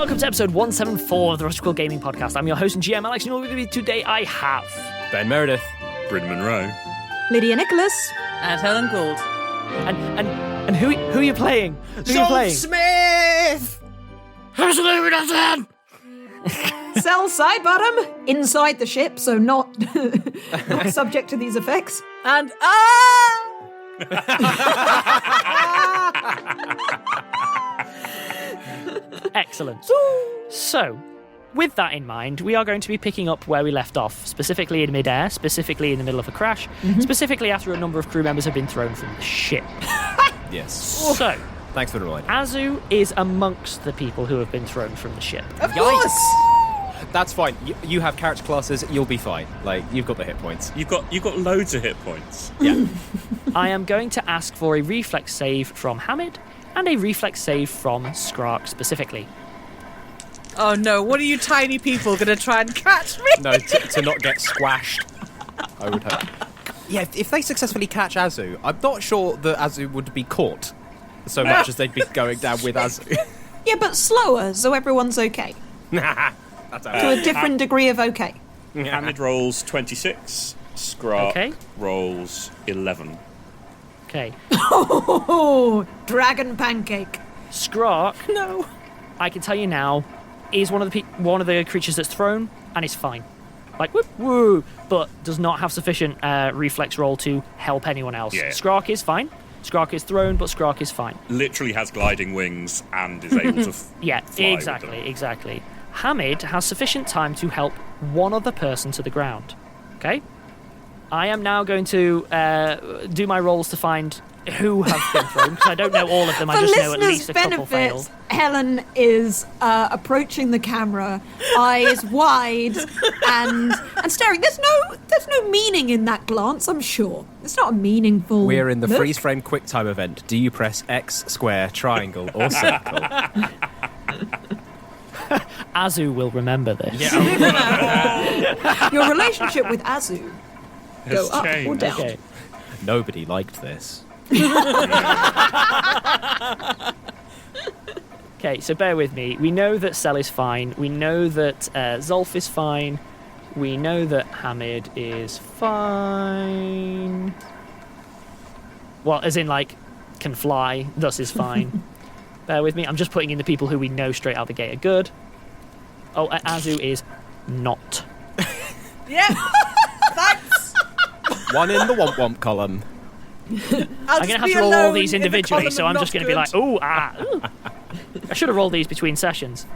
welcome to episode 174 of the Quill Gaming Podcast. I'm your host and GM, Alex, and with me today I have... Ben Meredith. Bryn Monroe. Lydia Nicholas. And Helen Gould. And who are you playing? Zolf Smith! Absolutely nothing! Cell side bottom, inside the ship, so not subject to these effects. And Excellent. So, with that in mind, we are going to be picking up where we left off, specifically in midair, specifically in the middle of a crash, specifically after a number of crew members have been thrown from the ship. Yes. So, Thanks for the reminder. Azu is amongst the people who have been thrown from the ship. Of course! That's fine. You have character classes, you'll be fine. Like, you've got the hit points. You've got loads of hit points. Yeah. I am going to ask for a reflex save from Hamid and a reflex save from Skrark specifically. oh no, what are you tiny people going to try and catch me? No, to not get squashed, I would hope. Yeah, if they successfully catch Azu, I'm not sure that Azu would be caught so much as they'd be going down with Azu. Yeah, but slower, so everyone's okay. That's To a different degree of okay. Hamid rolls 26. Skrark Okay. rolls 11. Okay. Oh, dragon pancake. Skrark, No. I can tell you now, is one of the creatures that's thrown and is fine. Like, whoop, woo, but does not have sufficient reflex roll to help anyone else. Yeah. Skrark is fine. Skrark is thrown, but Skrark is fine. Literally has gliding wings and is able to Yeah, fly with exactly. Hamid has sufficient time to help one other person to the ground. Okay? I am now going to do my rolls to find who have been thrown, because I don't know all of them. I For just know at listeners' least a couple failed. benefit, Helen is approaching the camera, eyes wide and staring. There's no meaning in that glance, I'm sure. It's not a meaningful We're in the look. freeze frame quick time event. Do you press X, square, triangle, or circle? Azu will remember this. Your relationship with Azu go up or changed. down. Okay. Nobody liked this. Okay, so bear with me. We know that Cell is fine. We know that Zolf is fine. We know that Hamid is fine. Well, as in, like, can fly, thus is fine. Bear with me. I'm just putting in the people who we know straight out the gate are good. Oh, Azu is not. Yeah, thanks. One in the womp-womp column. I'm going to have to roll all these individually, so I'm just going to be like, ooh. I should have rolled these between sessions.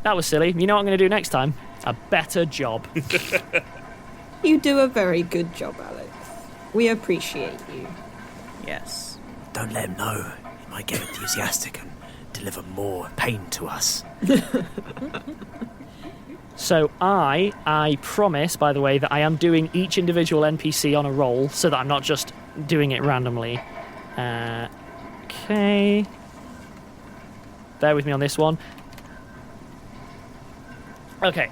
That was silly. You know what I'm going to do next time? A better job. You do a very good job, Alex. We appreciate you. Yes. Don't let him know. He might get enthusiastic and deliver more pain to us. So I promise, by the way, that I am doing each individual NPC on a roll, so that I'm not just doing it randomly. Okay. Bear with me on this one. Okay.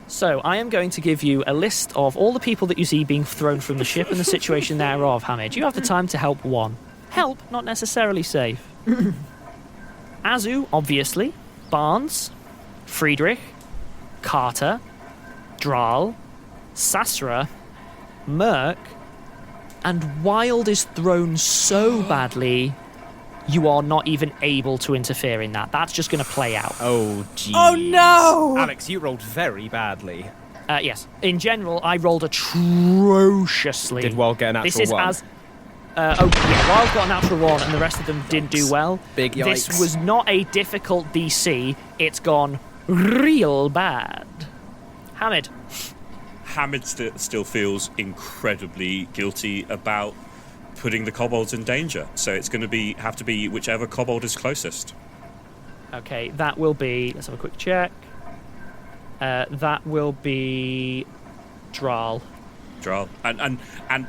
So I am going to give you a list of all the people that you see being thrown from the ship and the situation thereof, Hamid. You have the time to help one. Help, not necessarily save. Azu, obviously. Barnes. Friedrich. Carter, Dral, Sasra, Merc, and Wild is thrown so badly you are not even able to interfere in that. That's just going to play out. Oh, jeez. Oh no! Alex, you rolled very badly. Yes. In general, I rolled atrociously. Did Wild get a natural This is one? as... Wild got a natural one and the rest of them didn't do well. Big yikes. This was not a difficult DC. It's gone real bad. Hamid. Hamid still feels incredibly guilty about putting the kobolds in danger. So it's going to have to be whichever kobold is closest. Okay, that will be... Let's have a quick check. That will be... Dral. And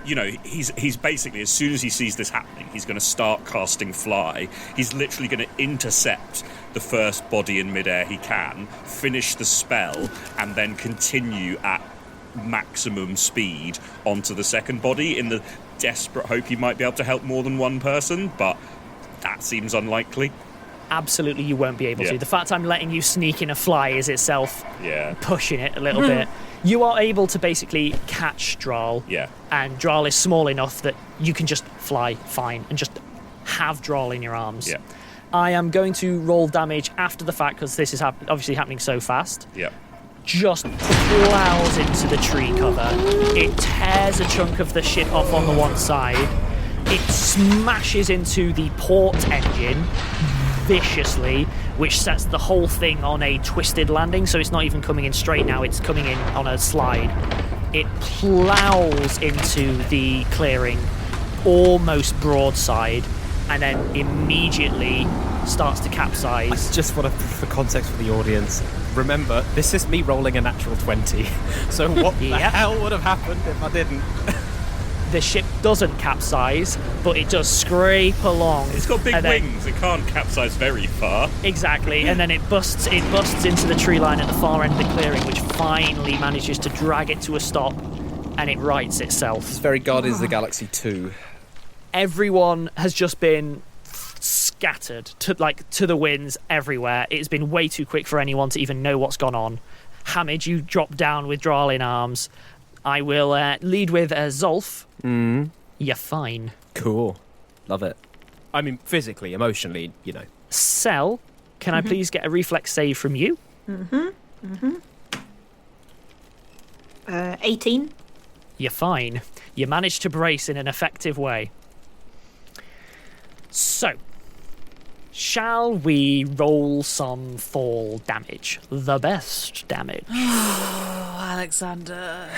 you know, he's basically, as soon as he sees this happening, he's going to start casting fly. He's literally going to intercept the first body in midair he can, finish the spell, and then continue at maximum speed onto the second body in the desperate hope he might be able to help more than one person, but that seems unlikely. absolutely you won't be able to. Yeah. The fact I'm letting you sneak in a fly is itself Yeah. pushing it a little bit. You are able to basically catch Draal. Yeah. And Draal is small enough that you can just fly fine and just have Draal in your arms. Yeah. I am going to roll damage after the fact because this is obviously happening so fast. Yeah. Just plows into the tree cover. It tears a chunk of the ship off on the one side. It smashes into the port engine viciously, which sets the whole thing on a twisted landing, so it's not even coming in straight now, it's coming in on a slide. It plows into the clearing almost broadside and then immediately starts to capsize. Just for context for the audience, remember, this is me rolling a natural 20. So what the hell would have happened if I didn't? The ship doesn't capsize, but it does scrape along. It's got big wings. It can't capsize very far. Exactly, and then it busts into the tree line at the far end of the clearing, which finally manages to drag it to a stop, and it rights itself. It's very Guardians of the Galaxy 2. Everyone has just been scattered to the winds everywhere. It's been way too quick for anyone to even know what's gone on. Hamid, you drop down with Draal in arms. I will lead with Zolf. You're fine. Cool. Love it. I mean, physically, emotionally, you know. Cell, can I please get a reflex save from you? 18. You're fine. You managed to brace in an effective way. So, shall we roll some fall damage? The best damage. Oh, Alexander.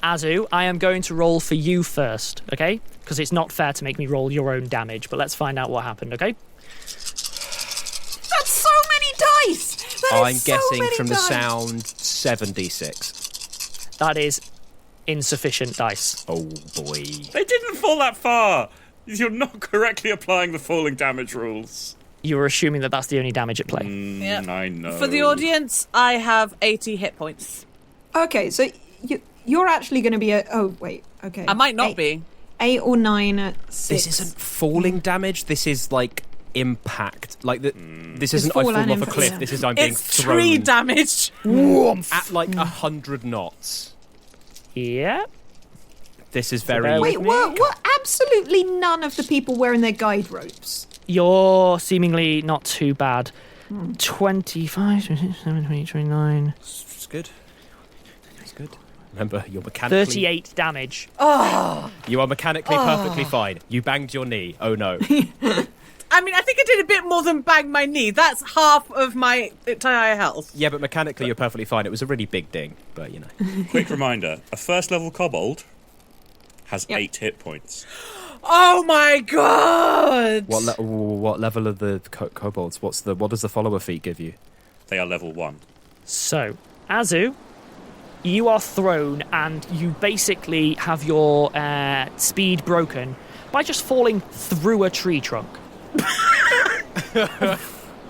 Azu, I am going to roll for you first, okay? Because it's not fair to make me roll your own damage, but let's find out what happened, okay? That's so many dice! I'm guessing from the sound 76. That is insufficient dice. Oh boy. They didn't fall that far. You're not correctly applying the falling damage rules. You were assuming that that's the only damage at play. Yep. I know. For the audience, I have 80 hit points. Okay, so you're actually going to be okay. I might not be. 8 or 9 at 6. This isn't falling damage. This is like impact. Like this isn't I fall fall and off a impact, cliff. yeah. This is I'm being It's thrown 3 damage. at like 100 knots. Yeah. This is bear very. with Wait, me. were absolutely none of the people wearing their guide ropes? You're seemingly not too bad. 25, 27, 28, 29. It's good. It's good. Remember, you're mechanically. 38 damage. You are mechanically perfectly fine. You banged your knee. Oh no. I mean, I think I did a bit more than bang my knee. That's half of my entire health. Yeah, but mechanically you're perfectly fine. It was a really big ding, but you know. Quick reminder: a first level kobold has 8 hit points. Oh my god! What level of the kobolds? What does the follower feat give you? They are level 1. So, Azu, you are thrown and you basically have your speed broken by just falling through a tree trunk.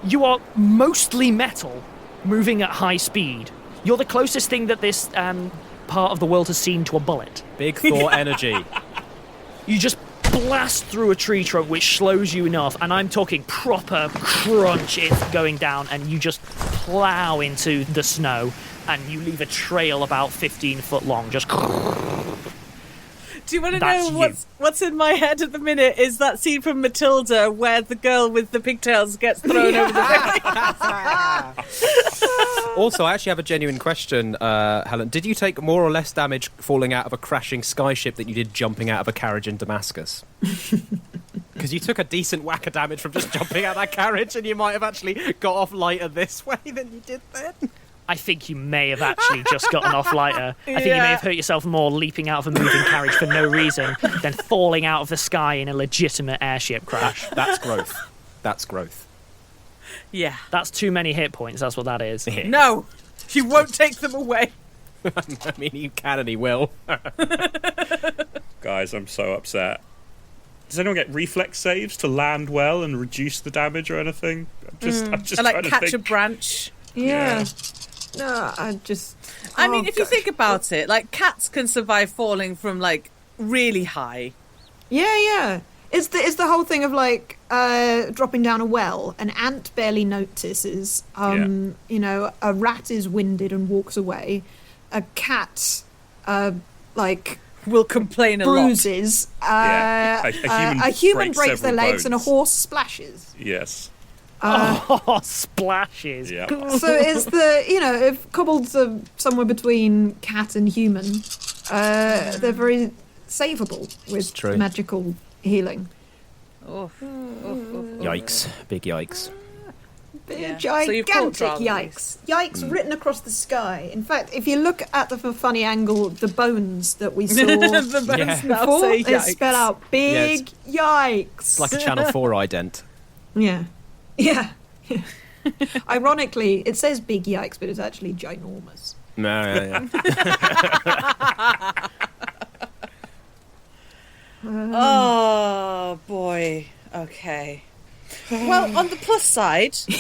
You are mostly metal, moving at high speed. You're the closest thing that this part of the world has seen to a bullet. Big Thor energy. You just blast through a tree trunk, which slows you enough, and I'm talking proper crunch. It's going down, and you just plow into the snow, and you leave a trail about 15 foot long. Just. Do you want to That's know you. what's in my head at the minute? Is that scene from Matilda where the girl with the pigtails gets thrown over the railing? Also, I actually have a genuine question, Helen. Did you take more or less damage falling out of a crashing skyship than you did jumping out of a carriage in Damascus? Because you took a decent whack of damage from just jumping out of that carriage, and you might have actually got off lighter this way than you did then. I think you may have actually just gotten off lighter. I think you may have hurt yourself more leaping out of a moving carriage for no reason than falling out of the sky in a legitimate airship crash. That's growth. That's growth. Yeah. That's too many hit points, that's what that is. No, you won't take them away. I mean, you can and he will. Guys, I'm so upset. Does anyone get reflex saves to land well and reduce the damage or anything? I'm just And trying like to catch think. a branch. Yeah. No, I just... I mean, if you gosh. think about it, like cats can survive falling from like really high. Yeah. It's the whole thing of like dropping down a well. An ant barely notices. You know, a rat is winded and walks away. A cat, will complain a bruises. A human breaks their legs, bones. and a horse splashes. Yes. Splashes. Yeah. So it's if kobolds are somewhere between cat and human, they're very savable with true. magical healing. Yikes. Big yikes. Big, So you've caught gigantic Drow, yikes. Yikes written across the sky. In fact, if you look at the funny angle, the bones that we saw the bones Yeah. now before, say it's yikes. spelled out big yikes. It's like a Channel 4 ident. Yeah. Yeah. Ironically, it says big yikes, but it's actually ginormous. No, yeah. Oh, boy. Okay. Well, on the plus side, Yeah.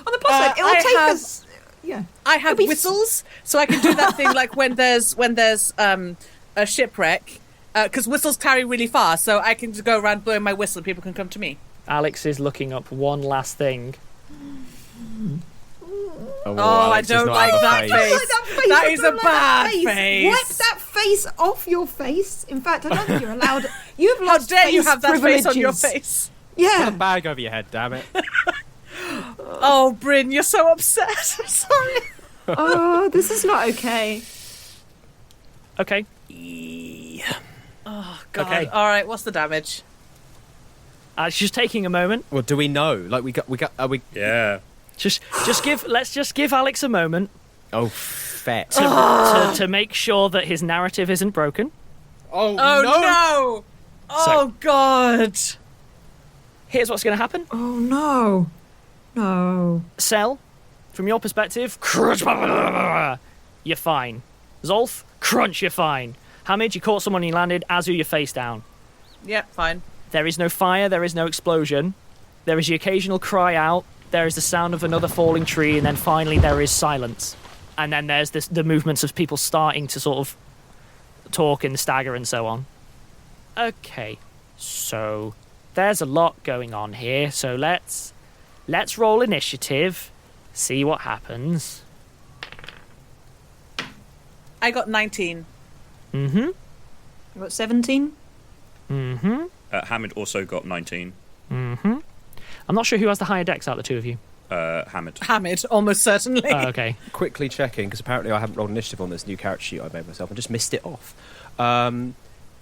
On the plus side, it'll I take have- us. Yeah. I have It'll be whistles, so I can do that thing like when there's a shipwreck, because whistles carry really far, so I can just go around blowing my whistle and people can come to me. Alex is looking up one last thing. Oh, I Alex does don't not like have a that face. face. Like that face. That I is don't a like bad that face. Wipe that face off your face. In fact, I don't think you're allowed. You've How lost dare you face have that face on your privileges. face? Put a Yeah. bag over your head, damn it. Oh, Bryn, you're so upset. I'm sorry. Oh, this is not okay. Okay. Oh, God. Okay. All right, what's the damage? It's just taking a moment. Well, do we know? Like, are we... Yeah. Let's just give Alex a moment Oh, fet. to make sure that his narrative isn't broken. Oh, Oh, no! Oh, God. Here's what's going to happen. Oh no. No. Cell, from your perspective, crunch, you're fine. Zolf, crunch, you're fine. Hamid, you caught someone and you landed. Azu, you're face down. Yeah, fine. There is no fire, there is no explosion. There is the occasional cry out. There is the sound of another falling tree, and then finally there is silence. And then there's the movements of people starting to sort of talk and stagger and so on. Okay, so there's a lot going on here. So let's roll initiative, see what happens. I got 19. Mm-hmm. You got 17? Mm-hmm. Hamid also got 19. Mm-hmm. I'm not sure who has the higher dex out of the two of you. Hamid. Hamid, almost certainly. Oh, okay. Quickly checking, because apparently I haven't rolled initiative on this new character sheet I made myself and just missed it off.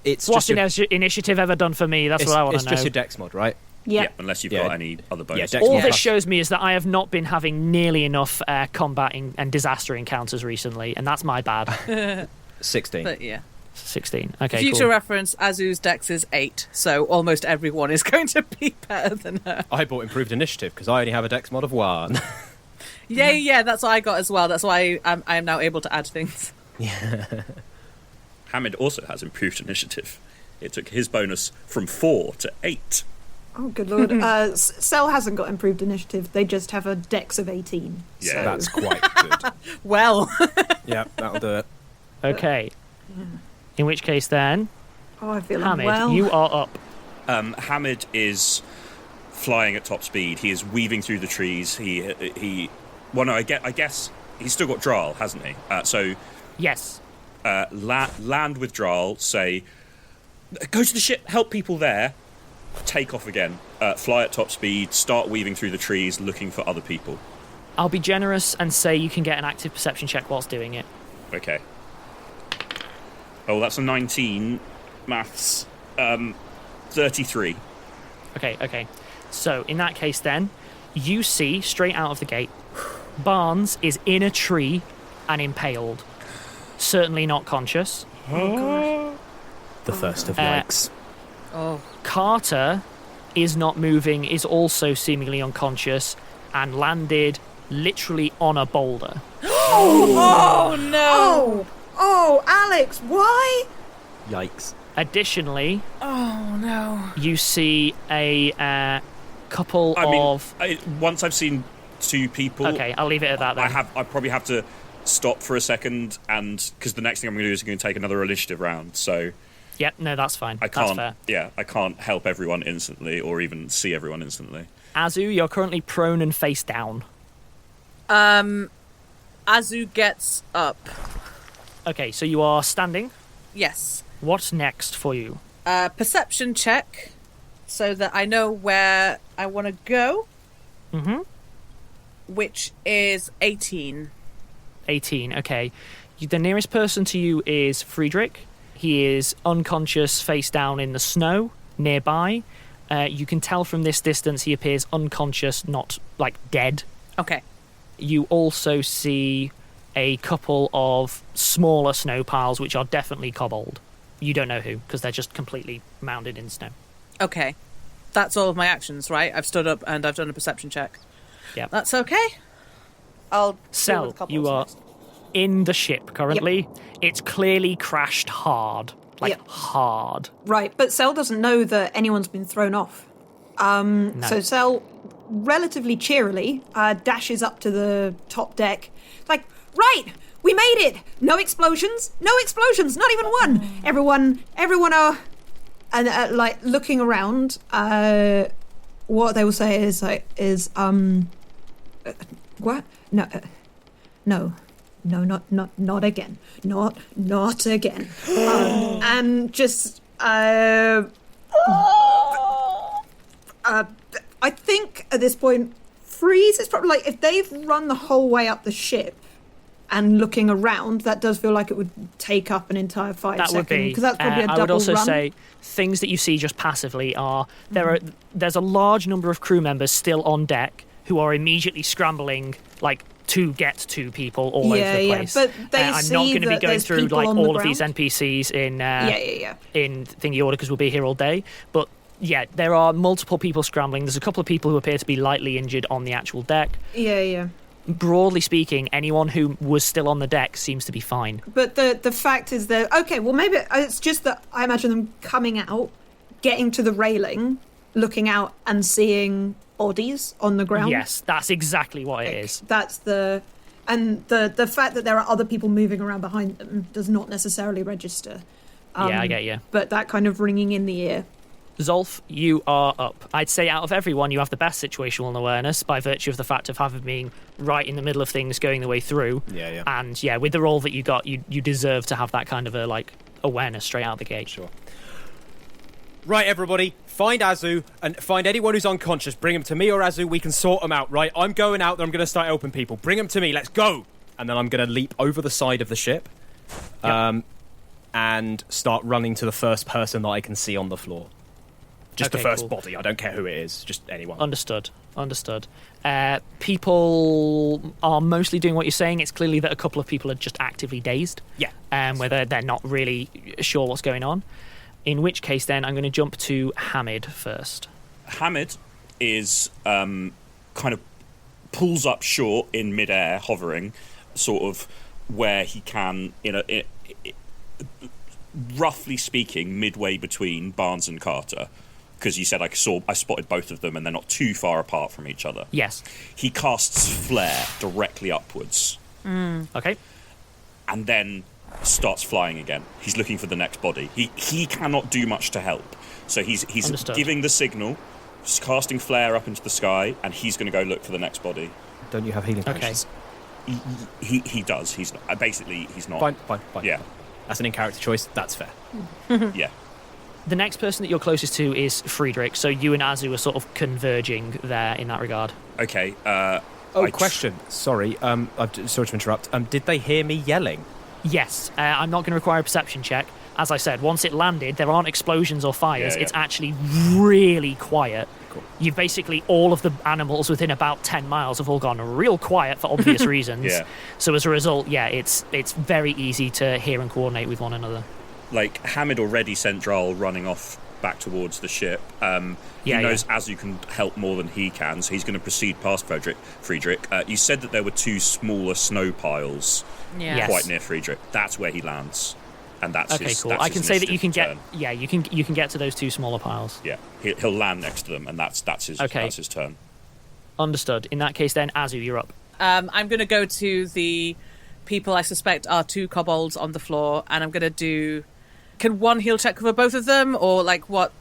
It's What's just your, initiative ever done for me? That's what I want to it's know. just your dex mod, right? Yeah. Unless you've Yeah. got any other bonuses. Dex All mod this plus- shows me is that I have not been having nearly enough combat and disaster encounters recently, and that's my bad. 16. But yeah. 16. Okay, Future cool. reference, Azu's dex is 8, so almost everyone is going to be better than her. I bought improved initiative because I only have a dex mod of 1. Yeah, that's what I got as well. That's why I am now able to add things. Hamid also has improved initiative. It took his bonus from 4 to 8. Oh, good lord. Cell hasn't got improved initiative. They just have a dex of 18. Yeah. So. That's quite good. Well, Yeah, that'll do it. Okay. In which case, then, Oh, I feel Hamid, unwell. you are up. Hamid is flying at top speed. He is weaving through the trees. Well, no, I guess he's still got Dral, hasn't he? So Yes. land with Dral, say, go to the ship, help people there, take off again, fly at top speed, start weaving through the trees, looking for other people. I'll be generous and say you can get an active perception check whilst doing it. Okay. Oh, that's a 19. Maths. 33. Okay. So, in that case, then, you see, straight out of the gate, Barnes is in a tree and impaled. Certainly not conscious. The first of yikes. Carter is not moving, is also seemingly unconscious, and landed literally on a boulder. oh no! Oh, Alex, why? Yikes. Additionally, Oh no! you see a couple I mean, of... once I've seen two people, Okay, I'll leave it at that then. I probably have to stop for a second, and because the next thing I'm going to do is going to take another initiative round. So, Yep, no, that's fine. I can't. That's fair. Yeah, I can't help everyone instantly, or even see everyone instantly. Azu, you're currently prone and face down. Azu gets up. Okay, so you are standing. Yes. What's next for you? Perception check, so that I know where I want to go. Mm-hmm. Which is 18. 18, okay. The nearest person to you is Frederick. He is unconscious, face down in the snow, nearby. You can tell from this distance he appears unconscious, not, like, dead. Okay. You also see a couple of smaller snow piles, which are definitely kobold. You don't know who, because they're just completely mounded in snow. Okay. That's all of my actions, right? I've stood up and I've done a perception check. Yeah. That's okay. I'll deal with Sel, you are next. in the ship currently. It's clearly crashed hard. Hard. Right, but Cell doesn't know that anyone's been thrown off. No. So Cell, relatively cheerily, dashes up to the top deck. Like, right, we made it! No explosions, not even one! Everyone are, and like, looking around, what they will say is, what? No, not again. Not again. And just, I think at this point, freeze is probably like, if they've run the whole way up the ship and looking around, that does feel like it would take up an entire 5 seconds. That would be. Because that's probably a double I would also run. say things that you see just passively are there's a large number of crew members still on deck who are immediately scrambling, like, to get to people all over the place. But they I'm see not going to be that going there's through people like on the all of these ground. NPCs in in Thingy Order because we'll be here all day. But yeah, there are multiple people scrambling. There's a couple of people who appear to be lightly injured on the actual deck. Yeah. Broadly speaking, anyone who was still on the deck seems to be fine. But the fact is that, okay, well, maybe it's just that I imagine them coming out, getting to the railing, looking out and seeing bodies on the ground. Yes, that's exactly what it is. That's the fact that there are other people moving around behind them does not necessarily register. Yeah, I get you. But that kind of ringing in the ear. Zolf, you are up. I'd say out of everyone, you have the best situational awareness by virtue of the fact of having been right in the middle of things going the way through. Yeah. And yeah, with the role that you got, you deserve to have that kind of a awareness straight out the gate. Sure. Right, everybody, find Azu and find anyone who's unconscious. Bring them to me or Azu. We can sort them out, right? I'm going out there. I'm going to start helping people. Bring them to me. Let's go. And then I'm going to leap over the side of the ship and start running to the first person that I can see on the floor. Just the first body. I don't care who it is. Just anyone. Understood. People are mostly doing what you're saying. It's clearly that a couple of people are just actively dazed. Yeah. Where they're not really sure what's going on. In which case, then, I'm going to jump to Hamid first. Hamid is kind of pulls up short in midair, hovering, sort of where he can, roughly speaking, midway between Barnes and Carter. Because you said I spotted both of them and they're not too far apart from each other. Yes. He casts Flare directly upwards. Okay. And then starts flying again. He's looking for the next body. He cannot do much to help. So he's Understood. giving the signal, casting Flare up into the sky, and he's going to go look for the next body. Don't you have healing Okay. potions? He does. He's not. Fine. Yeah. That's an in-character choice. That's fair. Yeah. The next person that you're closest to is Frederick, so you and Azu are sort of converging there in that regard. Okay. Question. Sorry. Sorry to interrupt. Did they hear me yelling? Yes, I'm not going to require a perception check. As I said, once it landed, there aren't explosions or fires. Yeah. It's actually really quiet. Cool. You've basically, all of the animals within about 10 miles have all gone real quiet for obvious reasons. Yeah. So as a result, yeah, it's very easy to hear and coordinate with one another. Like, Hamid already sent Droll running off back towards the ship. He knows Azu can help more than he can, so he's going to proceed past Frederick. You said that there were two smaller snow piles Yeah. quite near Frederick. That's where he lands. And that's Okay, his, cool. that's I his can say that you can initiative get, turn. you can get to those two smaller piles. Yeah, he'll land next to them, and that's his turn. Understood. In that case, then, Azu, you're up. I'm going to go to the people I suspect are two kobolds on the floor, and I'm going to do can one heal check cover both of them, or like what?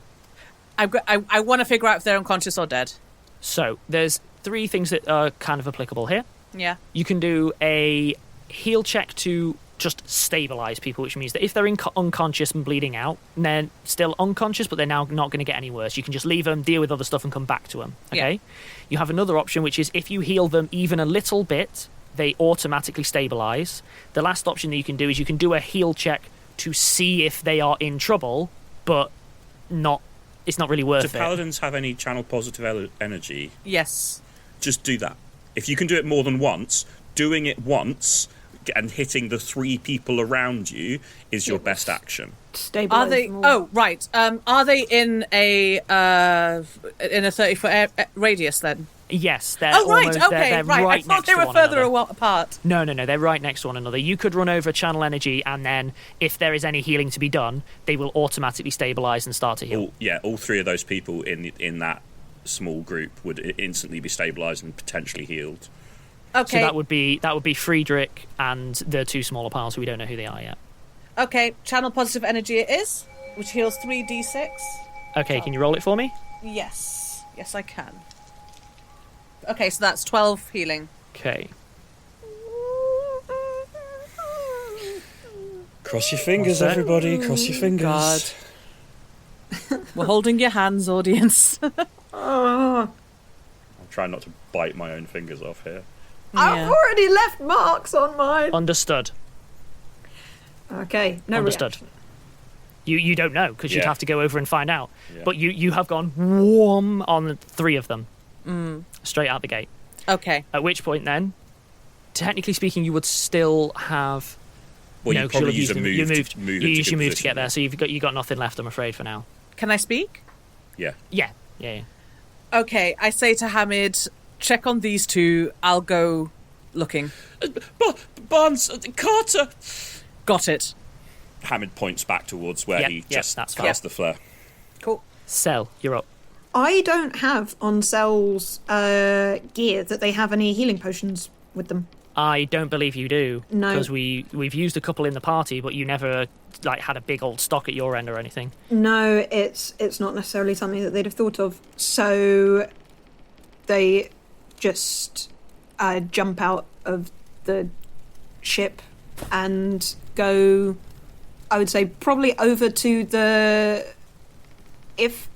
I want to figure out if they're unconscious or dead. So there's 3 things that are kind of applicable here. Yeah. You can do a heal check to just stabilize people, which means that if they're unconscious and bleeding out, and they're still unconscious, but they're now not going to get any worse. You can just leave them, deal with other stuff, and come back to them. Okay. Yeah. You have another option, which is if you heal them even a little bit, they automatically stabilize. The last option that you can do is you can do a heal check to see if they are in trouble, but it's not really worth it. Do paladins have any channel positive energy? Yes. Just do that. If you can do it more than once, doing it once and hitting the 3 people around you is your best action. Stabilize Are they? them all. Oh, right. Are they in a 30-foot radius then? Yes, they're Oh, right. almost, Okay, they're right. right I thought next they to were one further another. apart. No, they're right next to one another. You could run over channel energy, and then if there is any healing to be done, they will automatically stabilize and start to heal. All 3 of those people in that small group would instantly be stabilized and potentially healed. Okay. So that would be Frederick and the 2 smaller pals who we don't know who they are yet. Okay, channel positive energy it is, which heals 3d6. Okay, can you roll it for me? Yes, I can. Okay, so that's 12 healing. Okay. Cross your fingers, everybody. Cross your fingers. God. We're holding your hands, audience. I'm trying not to bite my own fingers off here. I've already left marks on mine. Understood. Okay, no Understood. reaction. You don't know, because you'd have to go over and find out. Yeah. But you have gone warm on 3 of them. Straight out the gate. Okay. At which point then, technically speaking, you would still have... Well, you probably use a move. You use your move to position, get there, so you got nothing left, I'm afraid, for now. Can I speak? Yeah. Yeah. Okay, I say to Hamid, check on these 2, I'll go looking. Barnes, Carter! Got it. Hamid points back towards where he just that's cast the flare. Cool. Cell, you're up. I don't have on Cell's gear that they have any healing potions with them. I don't believe you do. No. Because we've used a couple in the party, but you never had a big old stock at your end or anything. No, it's not necessarily something that they'd have thought of. So they just jump out of the ship and go, I would say, probably over to the... If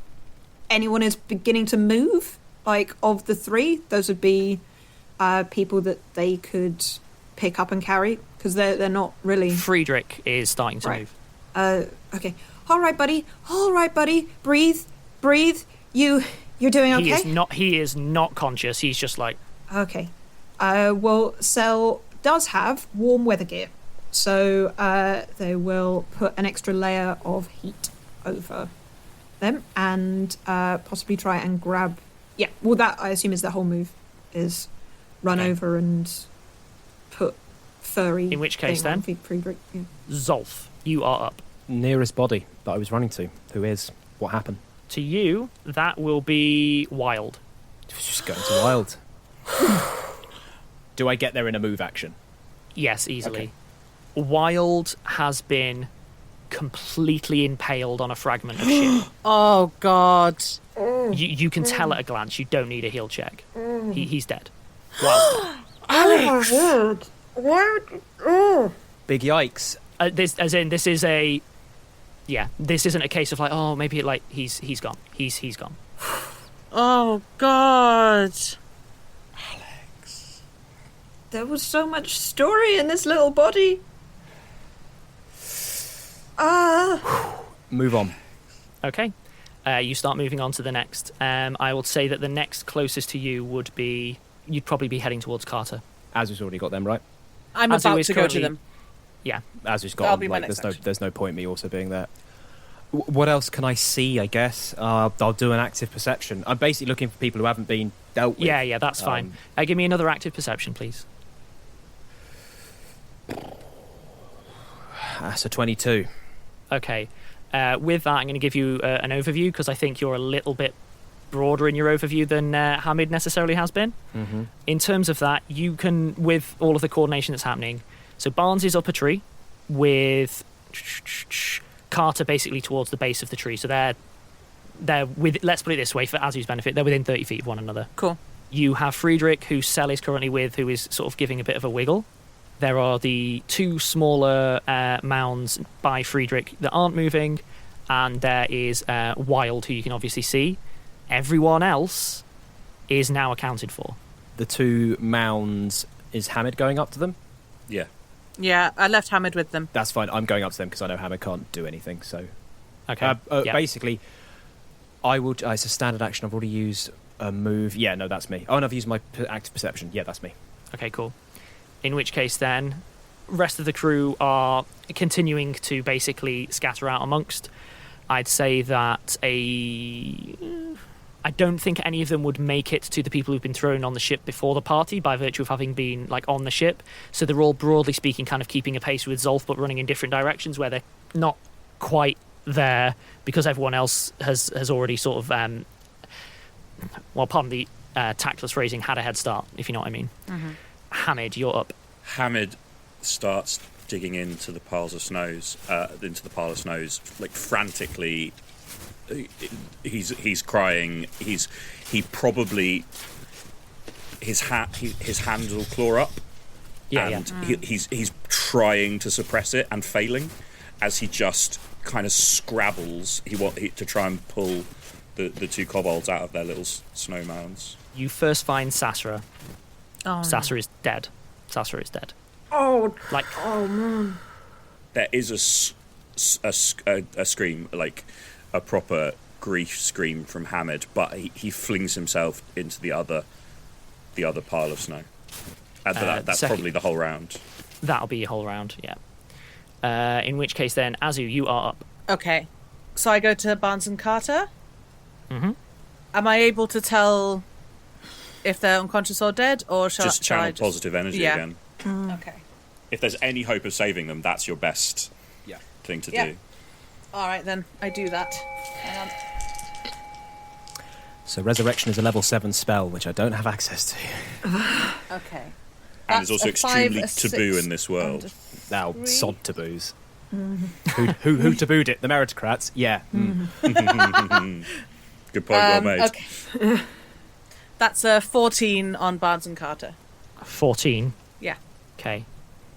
anyone is beginning to move, of the 3, those would be people that they could pick up and carry, because they're not really... Frederick is starting to move. Okay. All right, buddy. Breathe. You're doing okay? He is not conscious. He's just like... Okay. Well, Cell does have warm weather gear, so they will put an extra layer of heat over them and possibly try and grab... Yeah, well, that, I assume, is the whole move, is run over and put furry... In which case, then, Frederick, yeah. Zolf, you are up. Nearest body that I was running to. Who is? What happened? To you, that will be Wild. Just going to Wild. Do I get there in a move action? Yes, easily. Okay. Wild has been completely impaled on a fragment of ship. Oh, God. You can tell at a glance. You don't need a heal check. He's dead. Wild's dead. Alex! Oh, my word. Oh. Big yikes. This isn't a case of maybe he's gone. He's gone. Oh, God. Alex. There was so much story in this little body. Move on. Okay. You start moving on to the next. I would say that the next closest to you would be... You'd probably be heading towards Carter. Azu's already got them, right? I'm Azu about is to go to them. Yeah. Azu's got That'll them. be my next action. There's no point in me also being there. What else can I see, I guess? I'll do an active perception. I'm basically looking for people who haven't been dealt with. Yeah, that's fine. Give me another active perception, please. That's a 22. Okay. With that, I'm going to give you an overview, because I think you're a little bit broader in your overview than Hamid necessarily has been. Mm-hmm. In terms of that, you can, with all of the coordination that's happening, so Barnes is up a tree with Carter basically towards the base of the tree. So they're with. Let's put it this way, for Azu's benefit, they're within 30 feet of one another. Cool. You have Frederick, who Sel is currently with, who is sort of giving a bit of a wiggle. There are the two smaller mounds by Frederick that aren't moving, and there is Wild, who you can obviously see. Everyone else is now accounted for. The two mounds, is Hamid going up to them? Yeah. Yeah, I left Hamid with them. That's fine. I'm going up to them because I know Hamid can't do anything. So, Okay. Yeah. basically, I will. It's a standard action. I've already used a move. Yeah, no, that's me. Oh, and I've used my active perception. Yeah, that's me. Okay, cool. In which case, then, rest of the crew are continuing to basically scatter out amongst. I'd say that I don't think any of them would make it to the people who've been thrown on the ship before the party by virtue of having been like on the ship. So they're all, broadly speaking, kind of keeping a pace with Zolf, but running in different directions where they're not quite there because everyone else has already sort of, well, pardon the tactless phrasing, had a head start, if you know what I mean. Mm-hmm. Hamid, you're up. Hamid starts digging into the pile of snows, like frantically. He's crying. He probably his hands will claw up, and he's trying to suppress it and failing, as he just kind of scrabbles. He to try and pull the two kobolds out of their little snow mounds. You first find Sasra. Oh, Sasra is dead. Sasra is dead. Oh, Like, oh man. There is a scream, like a proper grief scream from Hamid, but he flings himself into the other pile of snow. That's probably the whole round. that'll be your whole round, yeah. In which case, then, Azu, you are up. Okay. So I go to Barnes and Carter. Mm-hmm. Am I able to tell if they're unconscious or dead, or shall Just channel positive energy again. Okay. If there's any hope of saving them, that's your best thing to do. All right, then. I do that. Hang on. So resurrection is a level 7 spell, which I don't have access to. Okay. And it's also That's a 5, extremely a taboo 6, in this world. and Now, 3. sod taboos. Who tabooed it? The meritocrats? Yeah. Good point, well made. Okay. That's a 14 on Barnes and Carter. 14. Yeah. Okay.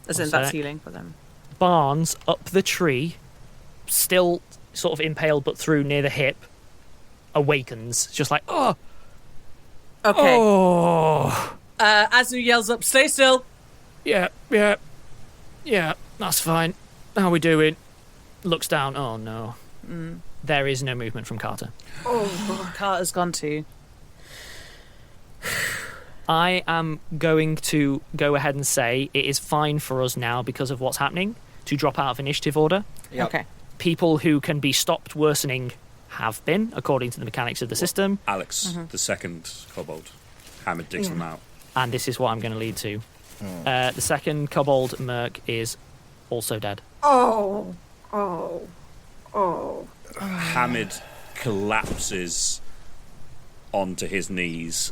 As in, One that's sec. healing for them. Barnes, up the tree, still sort of impaled but through near the hip, awakens. Just like, oh! Okay. Oh! Azu yells up, stay still. Yeah, that's fine. How we doing? Looks down. Oh, no. There is no movement from Carter. Carter's gone too. I am going to go ahead and say it is fine for us now, because of what's happening, to drop out of initiative order. Yep. Okay. People who can be stopped worsening have been, according to the mechanics of the system, Alex, the second kobold. Hamid digs them out. and this is what I'm going to lead to. The second kobold merc is also dead. Oh. Hamid collapses onto his knees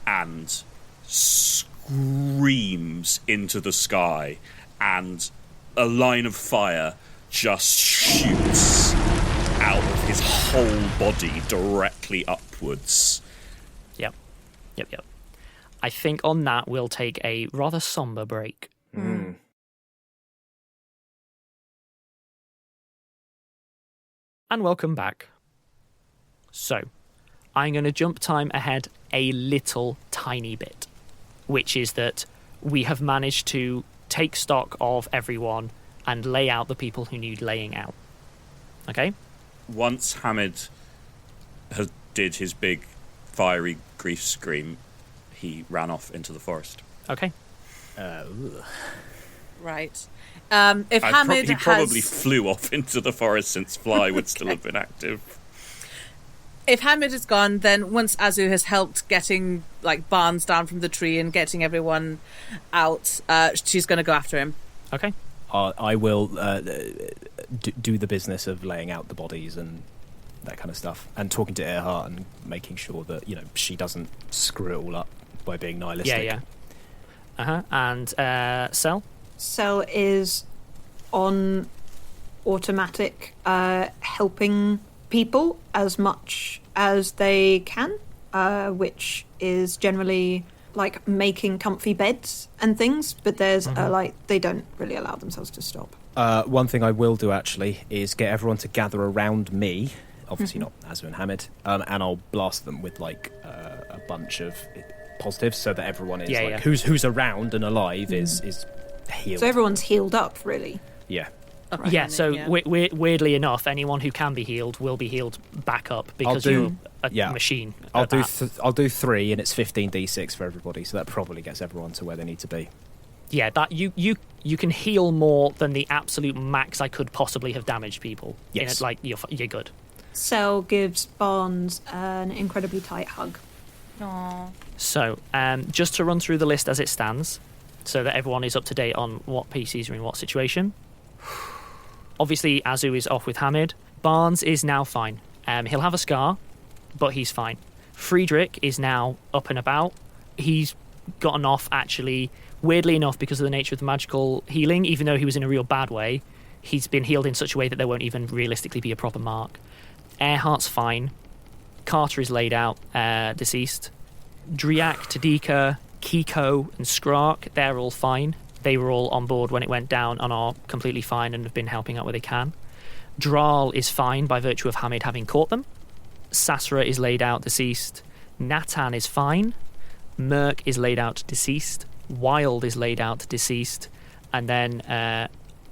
and screams into the sky, and a line of fire just shoots out of his whole body directly upwards. Yep. I think on that we'll take a rather somber break. And welcome back. So, I'm going to jump time ahead a little tiny bit, which is that we have managed to take stock of everyone and lay out the people who need laying out. Okay? Once Hamid did his big fiery grief scream, he ran off into the forest. Okay. Right. If Hamid he probably has... flew off into the forest, since Fly would still have been active. If Hamid is gone, then once Azu has helped getting like Barnes down from the tree and getting everyone out, she's going to go after him. Okay. I will do the business of laying out the bodies and that kind of stuff, and talking to Earhart and making sure that, you know, she doesn't screw it all up by being nihilistic. Yeah. And Cell? Cell is on automatic helping people as much as they can, which is generally like making comfy beds and things, but there's they don't really allow themselves to stop. One thing I will do actually is get everyone to gather around me, obviously not Azu and Hamid, and I'll blast them with like a bunch of positives so that everyone is who's around and alive is healed. So everyone's healed up, really. Yeah. Yeah, so weirdly enough, anyone who can be healed will be healed back up because you're a machine. I'll do 3, and it's 15d6 for everybody, so that probably gets everyone to where they need to be. Yeah, that you can heal more than the absolute max I could possibly have damaged people. Yes, you're good. Cell gives Barnes an incredibly tight hug. Aww. So, just to run through the list as it stands, so that everyone is up to date on what PCs are in what situation. Obviously, Azu is off with Hamid. Barnes is now fine. He'll have a scar, but he's fine. Frederick is now up and about. He's gotten off, actually, weirdly enough, because of the nature of the magical healing, even though he was in a real bad way, he's been healed in such a way that there won't even realistically be a proper mark. Earhart's fine. Carter is laid out, deceased. Driak, Tadika, Kiko, and Skrark, they're all fine. They were all on board when it went down and are completely fine and have been helping out where they can. Dral is fine by virtue of Hamid having caught them. Sasra is laid out deceased. Natan is fine. Merc is laid out deceased. Wild is laid out deceased. And then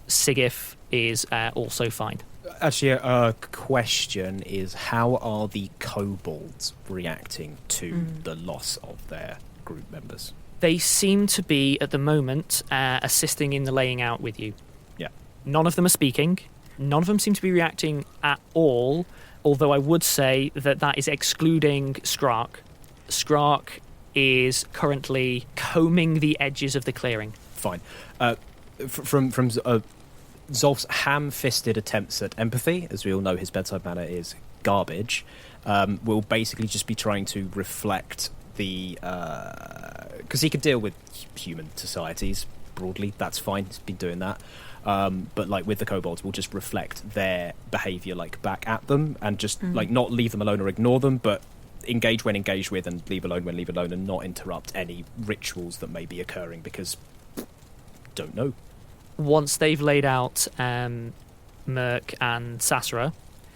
Sigif is also fine. Actually, a question is, how are the kobolds reacting to the loss of their group members? They seem to be, at the moment, assisting in the laying out with you. Yeah. None of them are speaking. None of them seem to be reacting at all, although I would say that is excluding Skrark. Skrark is currently combing the edges of the clearing. Fine. From Zolf's ham-fisted attempts at empathy, as we all know his bedside manner is garbage, will basically just be trying to reflect because he could deal with human societies broadly, that's fine, he's been doing that, but like with the kobolds, we'll just reflect their behaviour like back at them and just like not leave them alone or ignore them, but engage when engaged with and leave alone when leave alone, and not interrupt any rituals that may be occurring because don't know. Once they've laid out Merc and Sasra,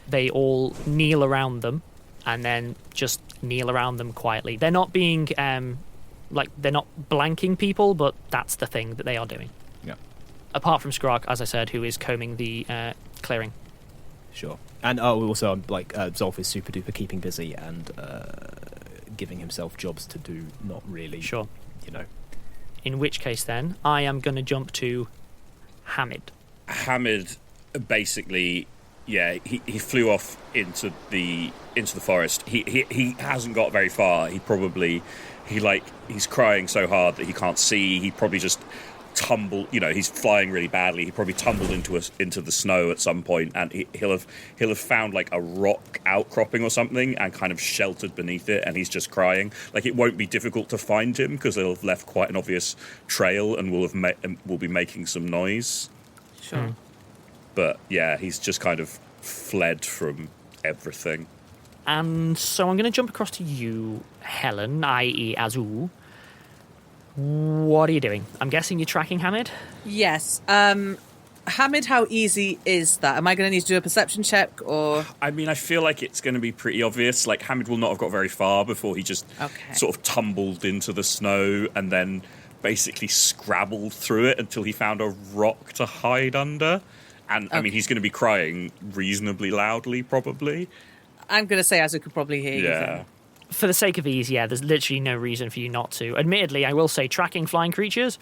they all kneel around them and then just kneel around them quietly. They're not being they're not blanking people, but that's the thing that they are doing. Yeah. Apart from Skrark, as I said, who is combing the clearing. Sure. And also, Zolf is super duper keeping busy and giving himself jobs to do, not really. Sure. In which case, then, I am going to jump to Hamid. Hamid, basically, he flew off into the forest. He hasn't got very far. He's crying so hard that he can't see. He probably just tumbled. He's flying really badly. He probably tumbled into the snow at some point, and he'll have found like a rock outcropping or something and kind of sheltered beneath it, and he's just crying. Like, it won't be difficult to find him because they'll have left quite an obvious trail and will be making some noise. Sure. But yeah, he's just kind of fled from everything. And so I'm going to jump across to you, Helen, i.e. Azu. What are you doing? I'm guessing you're tracking Hamid? Yes. Hamid, how easy is that? Am I going to need to do a perception check, or...? I mean, I feel like it's going to be pretty obvious. Like, Hamid will not have got very far before he just sort of tumbled into the snow and then basically scrabbled through it until he found a rock to hide under. And, I mean, he's going to be crying reasonably loudly, probably. I'm going to say Azu could probably hear you. Yeah. For the sake of ease, there's literally no reason for you not to. Admittedly, I will say tracking flying creatures,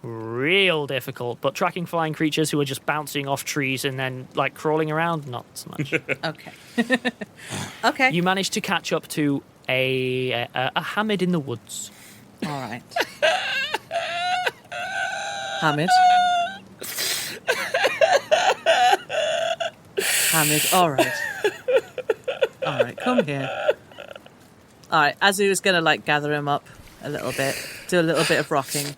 real difficult. But tracking flying creatures who are just bouncing off trees and then, like, crawling around, not so much. Okay. Okay. You managed to catch up to a Hamid in the woods. All right. Hamid. Hamid, all right. All right, come here. All right, Azu is going to, gather him up a little bit, do a little bit of rocking.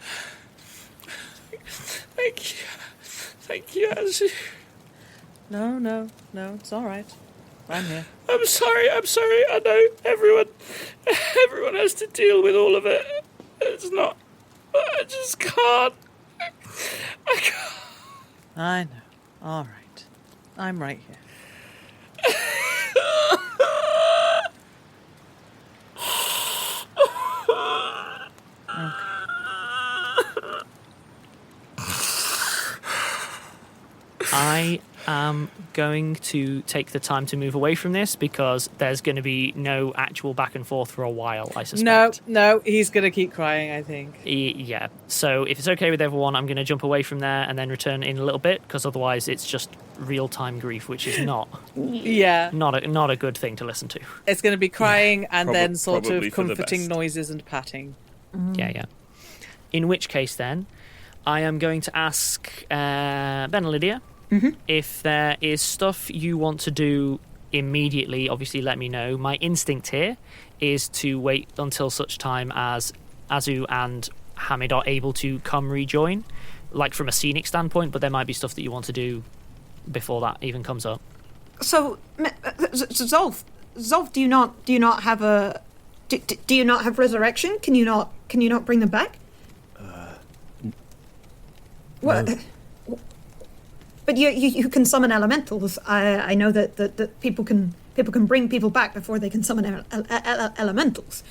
Thank you, Azu. No, it's all right. I'm here. I'm sorry. I know everyone has to deal with all of it. It's not. I just can't. I can't. I know. All right. I'm right here. I am going to take the time to move away from this because there's going to be no actual back and forth for a while, I suspect. No, he's going to keep crying, I think. Yeah. So if it's okay with everyone, I'm going to jump away from there and then return in a little bit because otherwise it's just real-time grief, which is not a good thing to listen to. It's going to be crying and then sort probably of for the comforting best. noises and patting. Yeah. In which case, then, I am going to ask Ben and Lydia if there is stuff you want to do immediately. Obviously, let me know. My instinct here is to wait until such time as Azu and Hamid are able to come rejoin, like from a scenic standpoint, but there might be stuff that you want to do before that even comes up. So, Zolf, do you not have a? Do you not have resurrection? Can you not bring them back? What? No. But you can summon elementals. I know that people can bring people back before they can summon elementals.